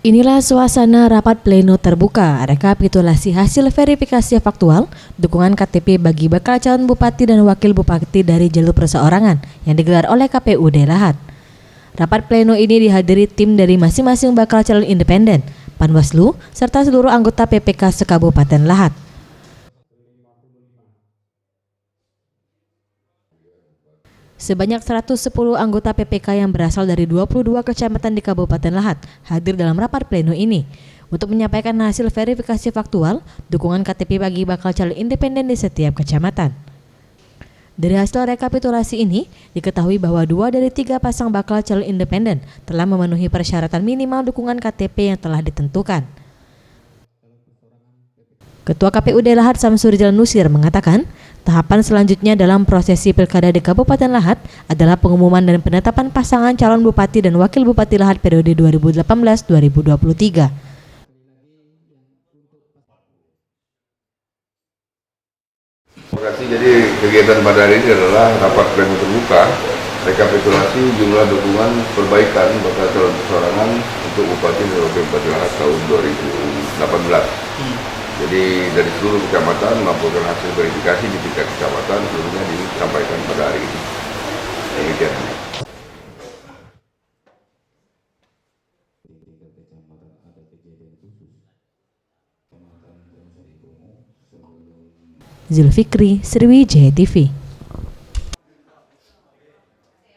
Inilah suasana rapat pleno terbuka rekapitulasi hasil verifikasi faktual dukungan KTP bagi bakal calon bupati dan wakil bupati dari jalur perseorangan yang digelar oleh KPUD Lahat. Rapat pleno ini dihadiri tim dari masing-masing bakal calon independen, Panwaslu, serta seluruh anggota PPK se-Kabupaten Lahat. Sebanyak 110 anggota PPK yang berasal dari 22 kecamatan di Kabupaten Lahat hadir dalam rapat pleno ini untuk menyampaikan hasil verifikasi faktual dukungan KTP bagi bakal calon independen di setiap kecamatan. Dari hasil rekapitulasi ini, diketahui bahwa 2 dari 3 pasang bakal calon independen telah memenuhi persyaratan minimal dukungan KTP yang telah ditentukan. Ketua KPUD Lahat Samsudin Nusir mengatakan, tahapan selanjutnya dalam prosesi pilkada di Kabupaten Lahat adalah pengumuman dan penetapan pasangan calon bupati dan wakil bupati Lahat periode 2018-2023. Terima kasih. Jadi kegiatan pada hari ini adalah rapat pleno terbuka rekapitulasi jumlah dukungan perbaikan bakal calon perseorangan untuk bupati dan wakil bupati Lahat tahun 2018. Jadi dari seluruh kecamatan melaporkan hasil verifikasi di tingkat kecamatan seluruhnya disampaikan pada hari ini. Demikian. Zulfikri, Sriwijaya TV.